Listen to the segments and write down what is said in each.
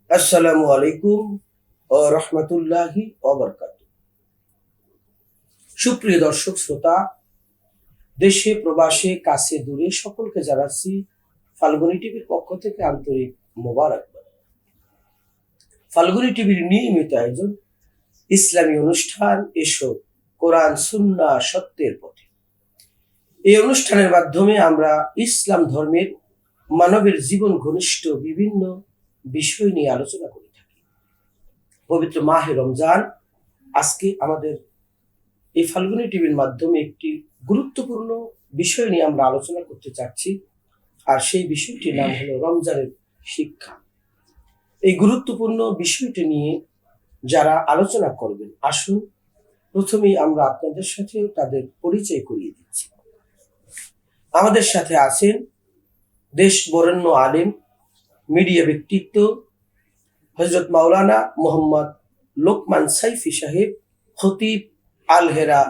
আসসালামু আলাইকুম ওয়া রাহমাতুল্লাহি ওয়া বারাকাতুহু। সুপ্রিয় দর্শক শ্রোতা, দেশে প্রবাসে কাছে দূরে সকলকে জানাচ্ছি ফাল্গুনী টিভির পক্ষ থেকে আন্তরিক মোবারকবাদ। ফাল্গুনী টিভির নিয়মিত আয়োজন ইসলামী অনুষ্ঠান এসো কোরআন সুন্নাহ সত্যের পথে। এই অনুষ্ঠানের মাধ্যমে আমরা ইসলাম ধর্মের মানবের জীবন ঘনিষ্ঠ বিভিন্ন বিষয় নিয়ে আলোচনা করে থাকি। পবিত্র মাহে রমজান আজকে আমাদের এই ফাল্গুনী টিভির মাধ্যমে একটি গুরুত্বপূর্ণ বিষয় নিয়ে আমরা আলোচনা করতে চাচ্ছি, আর সেই বিষয়টির নাম হলো রমজানের শিক্ষা। এই গুরুত্বপূর্ণ বিষয়টি নিয়ে যারা আলোচনা করবেন, আসুন প্রথমেই আমরা আপনাদের সাথে তাদের পরিচয় করিয়ে দিচ্ছি। আমাদের সাথে আছেন দেশ বরেণ্য আলেম, মিডিয়া ব্যক্তিত্ব হযরত মাওলানা মোহাম্মদ লোকমান সাইফি সাহেব, খতিব আল হেরা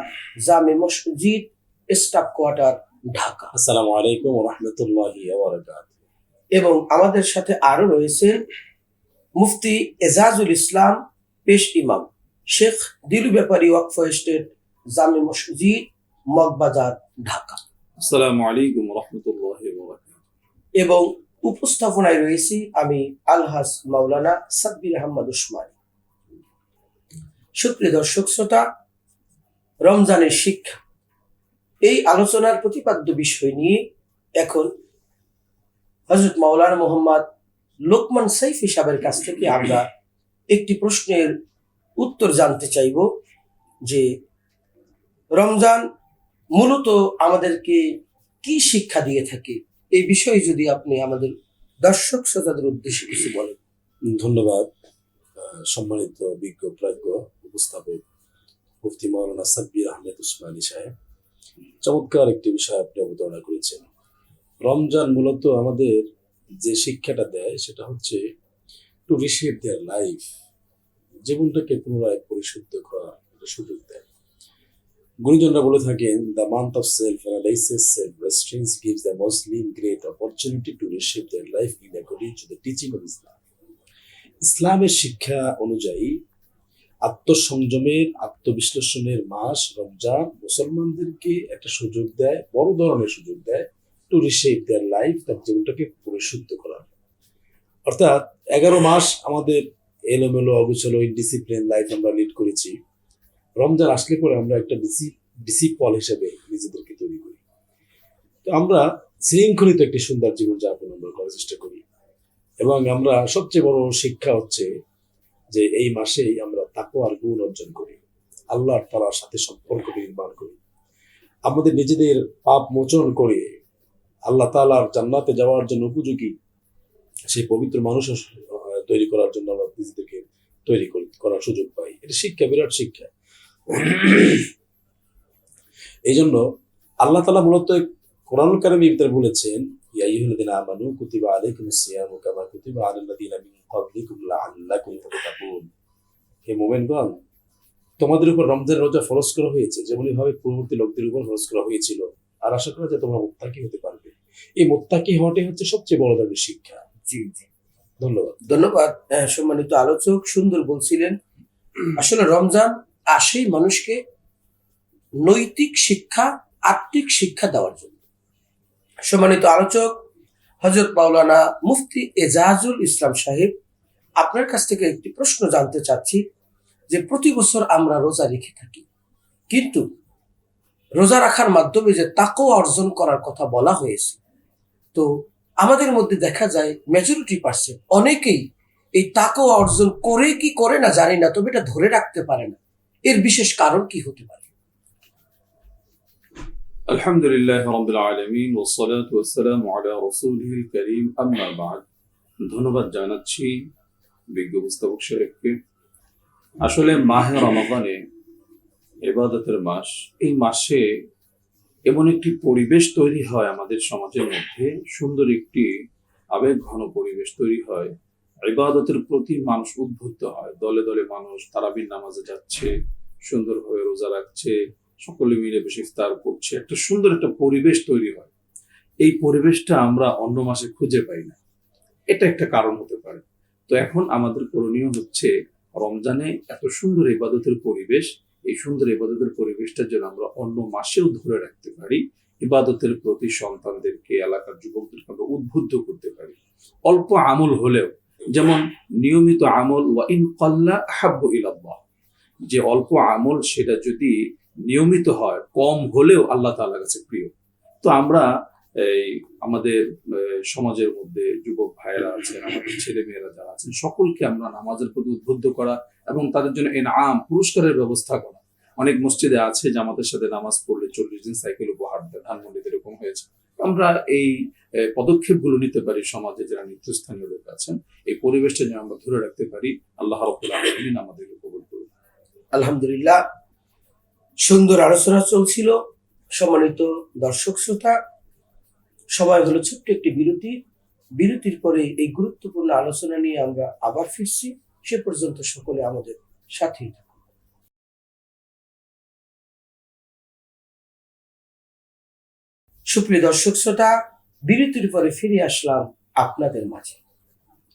জামে মসজিদ, স্টাফ কোয়ার্টার, ঢাকা। আসসালামু আলাইকুম ওয়া রাহমাতুল্লাহি ওয়া বারাকাতুহু। এবং আমাদের সাথে আরো রয়েছেন মুফতি এজাজুল ইসলাম পেশ ইমাম, শেখ দিলু ব্যাপারী ওয়াকফ এস্টেট, জামে মসজিদ, মগবাজার, ঢাকা। আসসালামু আলাইকুম ওয়া রাহমাতুল্লাহি ওয়া বারাকাতুহু। এবং উপস্থাপনায় রয়েছি আমি আলহাজ মাওলানা সাব্বির আহমদ উসমানী। সুপ্রিয় দর্শক শ্রোতা, রমজানের শিক্ষা, এই আলোচনার প্রতিপাদ্য বিষয় নিয়ে এখন হযরত মাওলানা মোহাম্মদ লোকমান সাইফি সাহেবের কাছ থেকে আমরা একটি প্রশ্নের উত্তর জানতে চাইব যে রমজান মূলত আমাদেরকে কি শিক্ষা দিয়ে থাকে, এই বিষয়ে যদি আপনি আমাদের দর্শক শ্রোতাদের উদ্দেশ্যে কিছু বলেন। ধন্যবাদ। সম্মানিত বিজ্ঞ প্রাজ্ঞ উপস্থাপক মুফতি মাওলানা সাব্বির আহমেদ উসমানী সাহেব, চমৎকার একটি বিষয় আপনি অবতারণা করেছেন। রমজান মূলত আমাদের যে শিক্ষাটা দেয় সেটা হচ্ছে টু রিশেপ দেয়ার লাইফ, জীবনটাকে পুনরায় পরিশুদ্ধ করার একটা সুযোগ দেয়। গুণীজনরা বলে থাকেন, the month of self analysis self restraints gives the Muslim great opportunity to reshape their life in according to the teaching of Islam. ইসলামের শিক্ষা অনুযায়ী আত্মসংযমের, আত্মবিশ্লেষণের মাস রমজান মুসলমানদেরকে একটা সুযোগ দেয়, বড় ধরনের সুযোগ দেয় টু রিশেপ দেয়ার লাইফ, তার জীবনটাকে পরিশুদ্ধ করার। অর্থাৎ 11 মাস আমাদের এলোমেলো অগোছালো ইনডিসিপ্লিন লাইফ আমরা লিড করেছি। রমজান আসলে পরে আমরা একটা ডিসিপল হিসেবে নিজেদেরকে তৈরি করি। তো আমরা শৃঙ্খলিত একটি সুন্দর জীবনযাপন আমরা করার চেষ্টা করি, এবং আমরা সবচেয়ে বড় শিক্ষা হচ্ছে যে এই মাসেই আমরা তাকওয়ার গুণ অর্জন করি, আল্লাহর তাআলার সাথে সম্পর্ক নির্মাণ করি, আমাদের নিজেদের পাপ মোচন করে আল্লাহ তাআলার জান্নাতে যাওয়ার জন্য উপযোগী সেই পবিত্র মানুষ তৈরি করার জন্য আমরা নিজেদেরকে তৈরি করার সুযোগ পাই। এটা শিক্ষা, বিরাট শিক্ষা। এই জন্য আল্লাহ তাআলা মূলত কোরআনুল কারীমে ভিতরে বলেছেন, ইয়া আইয়ুহাল্লাযীনা আমানু কুতিবা আলাইকুমুস সিয়ামু কামা কুতিবা আলাল্লাযীনা মিন ক্বাবলিকুম লাআল্লাকুম তাত্তাকুন। হে মুমিনগণ, তোমাদের উপর রমজানের রোজা ফরজ করা হয়েছে যেমনি ভাবে পূর্ববর্তী লোকদের উপর ফরজ করা হয়েছিল, আর আশা করা যায় তোমরা মুত্তাকি হতে পারবে। এই মুত্তাকি হওয়াটাই হচ্ছে সবচেয়ে বড় ধরনের শিক্ষা। জি জি, ধন্যবাদ। ধন্যবাদ। সম্মানিত আলোচক সুন্দর বলছিলেন। আসলে রমজান আসেই মানুষকে নৈতিক শিক্ষা, আত্মিক শিক্ষা দেওয়ার জন্য। সম্মানিত আলোচক হযরত মাওলানা মুফতি এজাজুল ইসলাম সাহেব, আপনার কাছ থেকে একটি প্রশ্ন জানতে চাচ্ছি যে প্রতি বছর আমরা রোজা রেখে থাকি, কিন্তু রোজা রাখার মাধ্যমে যে তাকওয়া অর্জন করার কথা বলা হয়েছে, তো আমাদের মধ্যে দেখা যায় মেজরিটি পার্সেন্ট অনেকেই এই তাকওয়া অর্জন করে কি করে না জানি না, তবে এটা ধরে রাখতে পারে না। এর বিশেষ কারণ কি হতে পারে? আলহামদুলিল্লাহি রাব্বিল আলামিন ওয়াস সালাতু ওয়াস সালামু আলা রাসূলিল কারীম, আম্মা বা'দ। ধন্যবাদ জানাচ্ছি বিজ্ঞ উপস্থাপক সাহেবকে। আসলে মাহে রমাদানে ইবাদতের মাস, এই মাসে এমন একটি পরিবেশ তৈরি হয় আমাদের সমাজের মধ্যে, সুন্দর একটি আবেগ ঘন পরিবেশ তৈরি হয়, ইবাদতের প্রতি মানুষ উদ্বুদ্ধ হয়। দলে দলে মানুষ তারাবির নামাজে যাচ্ছে, সুন্দরভাবে রোজা রাখছে, সকলে মিলে বসে ইফতার করছে, একটা সুন্দর একটা পরিবেশ তৈরি হয়। এই পরিবেশটা আমরা অন্য মাসে খুঁজে পাই না, এটা একটা কারণ হতে পারে। তো এখন আমাদের করণীয় হচ্ছে রমজানে এত সুন্দর ইবাদতের পরিবেশ, এই সুন্দর ইবাদতের পরিবেশটা যেন আমরা অন্য মাসেও ধরে রাখতে পারি, ইবাদতের প্রতি সন্তানদেরকে, এলাকার যুবকদেরকে আমরা উদ্বুদ্ধ করতে পারি। অল্প আমল হলেও, যেমন নিয়মিত আমল ওয়া ইন কাল্লা আহাব্বু ইলাল্লাহ, যে অল্প আমল সেটা যদি নিয়মিত হয়, কম হলেও আল্লাহ তাআলার কাছে প্রিয়। তো আমরা এই আমাদের সমাজের মধ্যে যুবক ভাইয়েরা আছেন, আমাদের ছেলে মেয়েরা যারা আছেন, সকলকে আমরা নামাজের প্রতি উদ্বুদ্ধ করা এবং তাদের জন্য ইনআম, পুরস্কারের ব্যবস্থা করা। অনেক মসজিদে আছে জামাতের সাথে নামাজ পড়লে 40 দিন সাইকেল উপহার দেয়, ধানমন্ডিতে এরকম হয়েছে। আমরা এই পদক্ষেপগুলো নিতে পারি, সমাজে যারা নেতৃস্থানীয় লোক আছেন, এই পরিবেশটা যেন আমরা ধরে রাখতে পারি। আল্লাহ রাব্বুল আলামিন আমাদেরকে কবুল করুন। আলহামদুলিল্লাহ, সুন্দর আলোচনা চলছিল। সম্মানিত দর্শক শ্রোতা, সময় হলো ছোট্ট একটি বিরতি। বিরতির পরে এই গুরুত্বপূর্ণ আলোচনা নিয়ে আমরা আবার ফিরছি। সে পর্যন্ত সকলে আমাদের সাথেই থাকুন। সুপ্রিয় দর্শক শ্রোতা, বিরতির পরে ফিরে আসলাম আপনাদের মাঝে।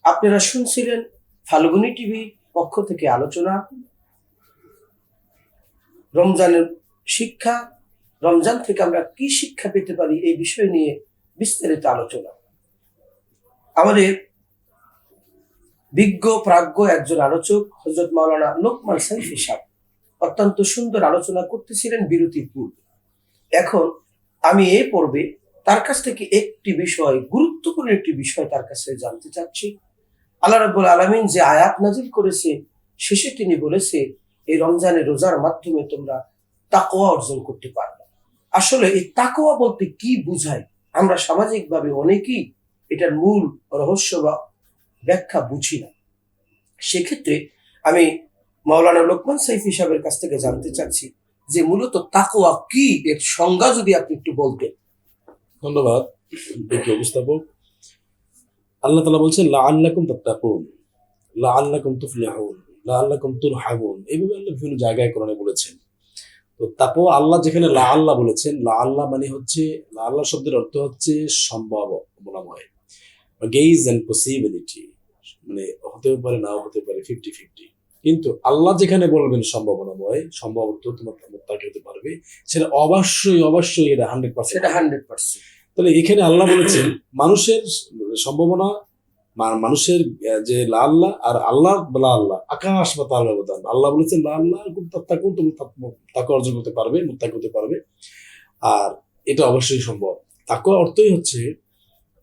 আপনারা শুনছিলেন ফাল্গুনী টিভি পক্ষ থেকে আলোচনা, রমজানের শিক্ষা, রমজান থেকে আমরা কি শিক্ষা পেতে পারি এই বিষয় নিয়ে বিস্তারিত আলোচনা। আমাদের বিজ্ঞ প্রাজ্ঞ একজন আলোচক হযরত মাওলানা লোকমান সাইফি সাহেব অত্যন্ত সুন্দর আলোচনা করতেছিলেন বিরতির পূর্বে। এখন আমি এই পর্বে তার কাছ থেকে একটি বিষয়, গুরুত্বপূর্ণ একটি বিষয় তার কাছে জানতে চাচ্ছি। আল্লাহ রাব্বুল আলামিন যে আয়াত নাজিল করেছে, শেষে তিনি বলেছে এই রমজানের রোজার মাধ্যমে তোমরা তাকওয়া অর্জন করতে পারবে। আসলে এই তাকওয়া বলতে কি বোঝায়, আমরা সামাজিকভাবে অনেকেই এটার মূল রহস্য বা ব্যাখ্যা বুঝি না। সেক্ষেত্রে আমি মাওলানা লোকমান সাইফি সাহেবের কাছ থেকে জানতে চাচ্ছি যে মূলত তাকওয়া কি, এর সংজ্ঞা যদি আপনি একটু বলতেন। ধন্যবাদ বিজ্ঞ উপস্থাপক। আল্লাহ তাআলা বলছেন লাআল্লাকুম তাত্তাকুন, লাআল্লাকুম তুফলিহুন, লাআল্লাকুম তুরহামুন। এইভাবে আল্লাহ বিভিন্ন জায়গায় কোরআনে বলেছেন। তো তাকওয়া আল্লাহ যেখানে লাআল্লাহ বলেছেন, লাআল্লাহ মানে হচ্ছে, লাআল্লাহ শব্দের অর্থ হচ্ছে সম্ভাবনাময়, গেইজ এন্ড পসিবিলিটি, মানে হতেও পারে নাও হতে পারে, 50-50। কিন্তু আল্লাহ যেখানে বলবেন সম্ভাবনাময়, সম্ভবত তোমার মুত্তাকি হতে পারবে, সেটা অবশ্যই অবশ্যই এটা 100%। সেটা 100%। তাহলে এখানে আল্লাহ বলেছেন মানুষের সম্ভাবনা, মানুষের যে লা আল্লাহ আর আল্লাহ লা আল্লাহ, আকাশ বা তার ব্যবধান। আল্লাহ বলেছেন লা আল্লাহ তাত্তাকুন, তুমি তাকওয়া অর্জন করতে পারবে, মুত্তাকি হতে পারবে, আর এটা অবশ্যই সম্ভব। তাকওয়া অর্থই হচ্ছে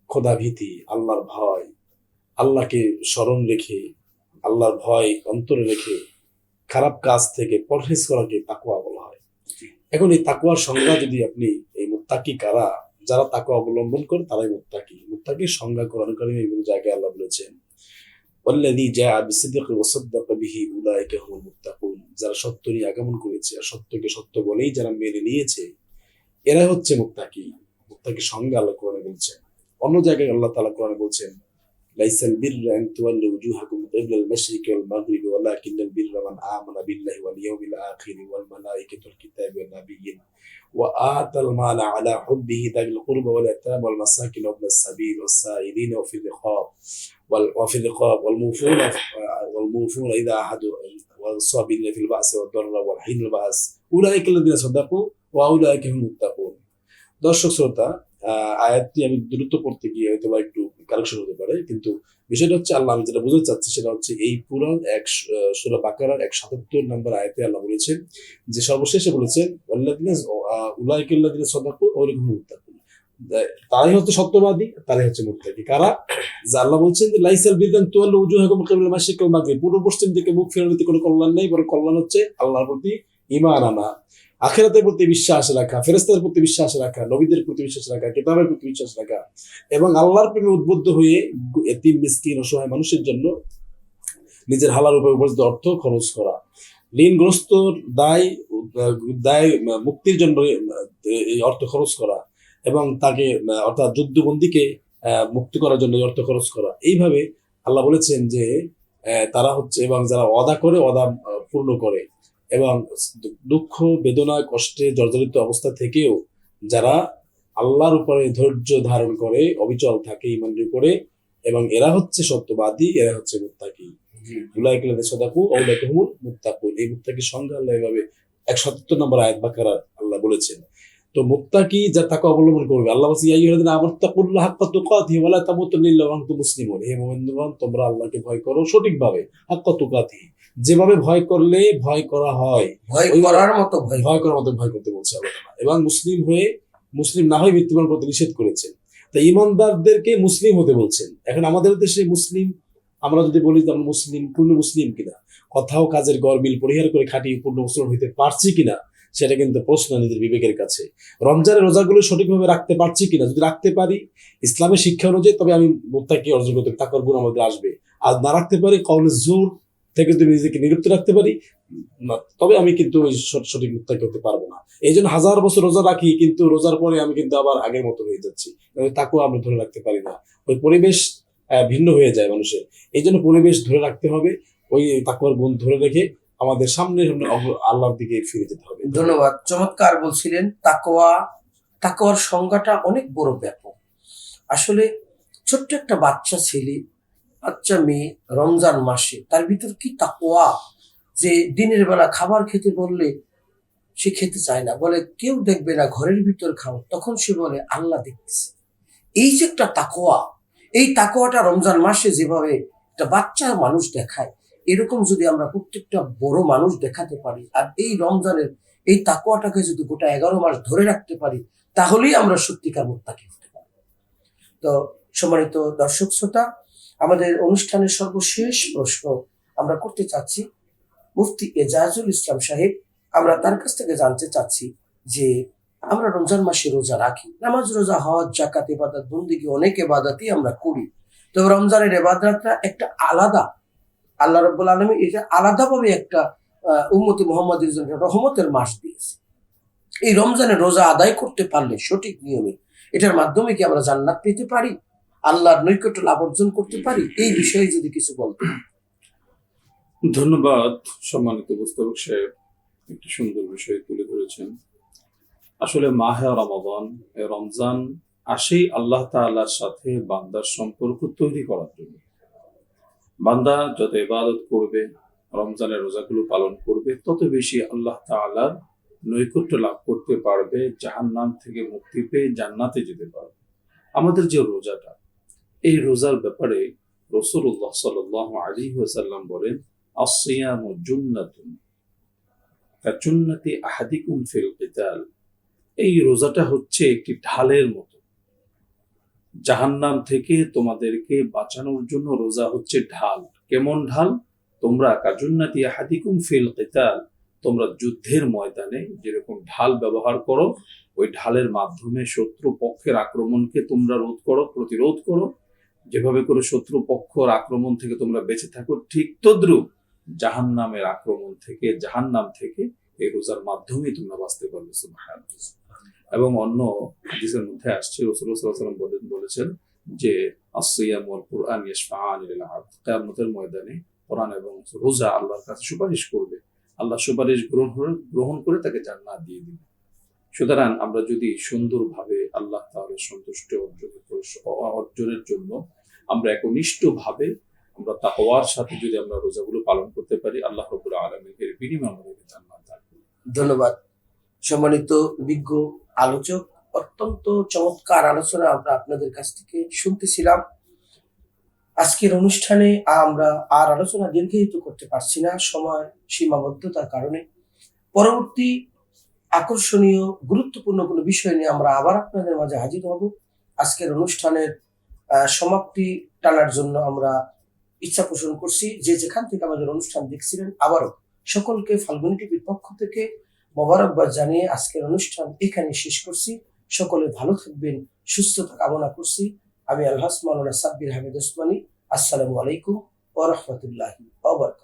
খোদা ভীতি, আল্লাহর ভয়, আল্লাহকে স্মরণ রেখে, আল্লাহর ভয় অন্তরে রেখে খারাপ কাজ থেকে পরহেজ করাকে তাকওয়া বলা হয়। এখন এই তাকওয়ার সংজ্ঞা যদি আপনি, এই মুত্তাকি কারা, যারা তাকওয়া অবলম্বন করে তারাই মুত্তাকি। মুত্তাকির সংজ্ঞা কোরআন কারীমে বিভিন্ন জায়গায় আল্লাহ বলেছেন ওয়াল্লাযী জাআ বিসিদকি ওয়া সাদ্দাকা বিহি উলাইকা হুমুল মুত্তাকুন, যারা সত্য নিয়ে আগমন করেছে আর সত্যকে সত্য বলেই যারা মেনে নিয়েছে, এরা হচ্ছে মুত্তাকি। মুত্তাকির সংজ্ঞা আল্লাহ কোরআনে বলছেন। অন্য জায়গায় আল্লাহ তাআলা কোরআনে বলছেন লাইসাল বিররা আন তুওয়াল্লু উজুহাকুম কিবলাল মাশরিকি ওয়াল মাগরিবি ওয়ালাকিন্নাল বিররা মান আমানা বিল্লাহি ওয়াল ইয়াউমিল আখির ওয়াল মালাইকাতি ওয়াল কিতাবি ওয়ান নাবিয়্যিন ওয়া আতাল মালা আলা হুব্বিহি যাবিল কুরবা ওয়াল ইয়াতামা ওয়াল মাসাকিন ওয়া ইবনাস সাবিল ওয়াস সাইলিন ওয়া ফিল রিকাব ওয়াল মুফুনা ইযা আহাদু ওয়াল সাবিরিনা ফিল বাসি ওয়াদ দাররা ওয়াল হিনাল বাস উলাইকা আল্লাযিনা সাদাকু ওয়া উলাইকা হুমুল মুত্তাকুন। দর্শক শ্রোতা, আয়াতটি আমি দ্রুত পড়তে গিয়ে হয়তো বা একটু কারেকশন হতে পারে, কিন্তু বিষয়টা হচ্ছে আল্লাহ, আমি যেটা বুঝতে চাচ্ছি সেটা হচ্ছে এই পুরো সূরা বাকারার 177 নম্বর আয়াতে আল্লাহ বলেছেন যে সর্বশেষে বলেছেন উলাইকা আল্লাযিনা সাদাকু ওয়া উলাইকা হুমুল মুত্তাকুন, তারাই হচ্ছে সত্যবাদী, তারাই হচ্ছে মুত্তাকি। কারা? যে আল্লাহ বলছেন যে লাইসাল বিররান তুওয়াল্লু উজুহাকুম কিবলাল মাশরিকি ওয়াল মাগরিব, পূর্ব পশ্চিম দিকে মুখ ফেরানোতে কোনো কল্যাণ নেই, বরং কল্যাণ হচ্ছে আল্লাহর প্রতি ঈমান আনা, আখিরাতের প্রতি বিশ্বাস রাখা, ফেরেশতাদের প্রতি বিশ্বাস রাখা, নবীদের প্রতি বিশ্বাস রাখা, কিতাবের প্রতি বিশ্বাস রাখা, এবং আল্লাহর প্রেমে উদ্বুদ্ধ হয়ে এতিম মিসকিন অসহায় মানুষের জন্য নিজের হালাল উপায়ে উপার্জিত অর্থ খরচ করা, ঋণগ্রস্ত দায় মুক্তির জন্য এই অর্থ খরচ করা, এবং তাকে অর্থাৎ যুদ্ধবন্দীকে মুক্তি করার জন্য অর্থ খরচ করা। এইভাবে আল্লাহ বলেছেন যে তারা হচ্ছে, এবং যারা ওয়াদা করে ওয়াদা পূর্ণ করে, এবং দুঃখ বেদনা কষ্টে জর্জরিত অবস্থা থেকেও যারা আল্লাহর উপরে ধৈর্য ধারণ করে অবিচল থাকে ঈমানের উপরে, এবং এরা হচ্ছে সত্যবাদী, এরা হচ্ছে মুত্তাকি। উলাইকা আল্লাযীনা সাদাকু ওয়া উলাইকা হুমুল মুত্তাকুন। এই মুত্তাকির সংজ্ঞা আল্লাহ এভাবে 177 নম্বর আয়াত বাকারা আল্লাহ বলেছেন। তো মুত্তাকি যা তাকে অবলম্বন করবে, আল্লাহ বলছে ইয়া আইয়ুহাল্লাযীনা আমানুত্তাকুল্লাহা হাক্কা তুকাতিহি ওয়া লা তামুতুন্না ইল্লা ওয়া আনতুম মুসলিমুন। হে মুমিনগণ, তোমরা আল্লাহকে ভয় করো সঠিকভাবে, হাক্কা তুকাতিহি, যেভাবে ভয় করলে ভয় করা হয়, ভয় করার মতো ভয় করার মতো ভয় করতে বলছে আল্লাহ তাআলা। এবং মুসলিম না হয়ে মৃত্যুবরণ করতে নিষেধ করেছেন। তা ঈমানদারদেরকে মুসলিম হতে বলছেন। এখন আমাদের দেশে মুসলিম, আমরা যদি বলি যে আমরা মুসলিম, পূর্ণ মুসলিম কিনা, কথাও কাজের গরমিল পরিহার করে খাঁটি পূর্ণ মুসলমান হইতে পারছি কিনা, সেটা কিন্তু প্রশ্ন নিজের বিবেকের কাছে। রমজানের রোজাগুলো সঠিকভাবে রাখতে পারছি কিনা, যদি রাখতে পারি ইসলামের শিক্ষা অনুযায়ী, তবে আমি মুত্তাকি অর্জন করতে, তাকওয়ার গুণ আমাদের আসবে। আর না রাখতে পারি, কওলে জুর থেকে যদি নিজেকে নিরুক্ত রাখতে পারি, তবে আমি কিন্তু ওই সঠিক মুত্তাকি হতে পারবো না। এই জন্য 1000 বছর রোজা রাখি, কিন্তু রোজার পরে আমি কিন্তু আবার আগের মতো হয়ে যাচ্ছি, তাকেও আমরা ধরে রাখতে পারি না। ওই পরিবেশ ভিন্ন হয়ে যায় মানুষের। এই জন্য পরিবেশ ধরে রাখতে হবে, ওই তাকওয়ার গুণ ধরে রেখে আমাদের সামনে আল্লাহর দিকে ফিরে যেতে হবে। ধন্যবাদ। চমৎকার বলছিলেন। তাকওয়ার সংজ্ঞাটা অনেক বড় ব্যাপক। আসলে ছোট্ট একটা বাচ্চা ছেলে, বাচ্চা মেয়ে রমজান মাসে তার ভিতর কি তাকওয়া, যে দিনের বেলা খাবার খেতে বললে সে খেতে চায় না, বলে কেউ দেখবে না, ঘরের ভিতর খাও, তখন সে বলে আল্লাহ দেখতেছে। এই যে একটা তাকওয়া, এই তাকওয়াটা রমজান মাসে যেভাবে একটা বাচ্চা মানুষ দেখায়, এরকম যদি আমরা প্রত্যেকটা বড় মানুষ দেখাতে পারি, আর এই রমজানের এই তাকওয়াটাকে যদি গোটা 11 মাস ধরে রাখতে পারি, তাহলেই আমরা সত্যিকার মুত্তাকি হতে পারি। তো সম্মানিত দর্শক শ্রোতা, আমাদের অনুষ্ঠানের সর্বশেষ প্রশ্ন আমরা করতে চাচ্ছি মুফতি এজাজুল ইসলাম সাহেব। আমরা তার কাছ থেকে জানতে চাচ্ছি যে আমরা রমজান মাসে রোজা রাখি, নামাজ রোজা হজ যাকাত ইবাদত বন্দেগী অনেক ইবাদতই আমরা করি, তবে রমজানের ইবাদতটা একটা আলাদা, আল্লাহ রাব্বুল আলামিন এটা আলাদাভাবে একটা উম্মতে মুহাম্মাদের জন্য রহমতের মাস দিয়েছে। এই রমজানের রোজা আদায় করতে পারলে সঠিক নিয়মে, এটার মাধ্যমে কি আমরা জান্নাত পেতে পারি, আল্লাহর নৈকট্য লাভ অর্জন করতে পারি? এই বিষয়ে যদি কিছু বলতেন। ধন্যবাদ সম্মানিত উপস্থাপক সাহেব, একটি সুন্দর বিষয় তুলে ধরেছেন। আসলে মাহে রমাদান, রমজান আসেই আল্লাহ তাআলার সাথে বান্দার সম্পর্ক তৈরি করার জন্য। বান্দা যত ইবাদত করবে, রমজানের রোজাগুলো পালন করবে, তত বেশি আল্লাহ তাআলার নৈকট্য লাভ করতে পারবে, জাহান্নাম থেকে মুক্তি পেয়ে জান্নাতে যেতে পারবে। আমাদের যে রোজাটা, এই রোজার ব্যাপারে রাসূলুল্লাহ সাল্লাল্লাহু আলাইহি ওয়াসাল্লাম বলেন, আস-সিয়ামু জুন্নাতুন কাজুন্নাতি আহাদিকুম ফিল কিতাল। এই রোজাটা হচ্ছে একটি ঢালের মতো, জাহান্নাম থেকে তোমাদেরকে বাঁচানোর জন্য রোজা হচ্ছে ঢাল। কেমন ঢাল? তোমরা কাজুন্নাতি আহাদিকুম ফিল কিতাল, তোমরা যুদ্ধের ময়দানে যেরকম ঢাল ব্যবহার করো, ওই ঢালের মাধ্যমে শত্রু পক্ষের আক্রমণকে তোমরা প্রতিরোধ করো। যেভাবে করে শত্রু পক্ষের আক্রমণ থেকে তোমরা বেঁচে থাকো, ঠিক তদ্রুপ জাহান্নামের আক্রমণ থেকে, জাহান্নাম থেকে এই রোজার মাধ্যমে তোমরা বাঁচতে পারবে। সুবহানাল্লাহ। এবং অন্য হাদিসের মধ্যে আসছে, রাসূলুল্লাহ সাল্লাল্লাহু আলাইহি ওয়াসাল্লাম বলেছেন যে আস-সিয়াম ওয়াল কুরআন ইয়াশফাআনি লিল আবদ। কিয়ামতের ময়দানে কোরআন এবং রোজা আল্লাহর কাছে সুপারিশ করবে, আল্লাহ সুপারিশ গ্রহণ করে তাকে জান্নাত দিয়ে দিবে। সুতরাং আমরা যদি সুন্দরভাবে আল্লাহ তাআলার সন্তুষ্ট অর্জনের জন্য আমরা একনিষ্ঠভাবে আমরা তাকওয়ার সাথে যদি আমরা রোজাগুলো পালন করতে পারি, আল্লাহ রাব্বুল আলামিন এর বিনিময়ে আমাদেরকে জান্নাত দান করবেন। ধন্যবাদ সম্মানিত বিজ্ঞ আলোচক। অত্যন্ত চমৎকার আলোচনা আমরা আপনাদের কাছ থেকে শুনতেছিলাম। আজকের অনুষ্ঠানে আমরা আর আলোচনা দীর্ঘায়িত করতে পারছি না, সময় সীমাবদ্ধতার কারণে। পরবর্তী আকর্ষণীয় গুরুত্বপূর্ণ কোনো বিষয় নিয়ে আমরা আবার আপনাদের মাঝে হাজির হব। আজকের অনুষ্ঠানের সমাপ্তি টানার জন্য আমরা ইচ্ছা পোষণ করছি। যে যেখান থেকে আমাদের অনুষ্ঠান দেখছিলেন, আবারও সকলকে ফাল্গুনী টিভির পক্ষ থেকে মোবারকবাদ জানিয়ে আজকের অনুষ্ঠান এখানে শেষ করছি। সকলে ভালো থাকবেন, সুস্থতা কামনা করছি। আমি আলহাজ মাওলানা সাব্বির আহমেদ ওসমানী। আসসালামু আলাইকুম ওয়া রাহমাতুল্লাহি ওয়া বারাকাতুহু।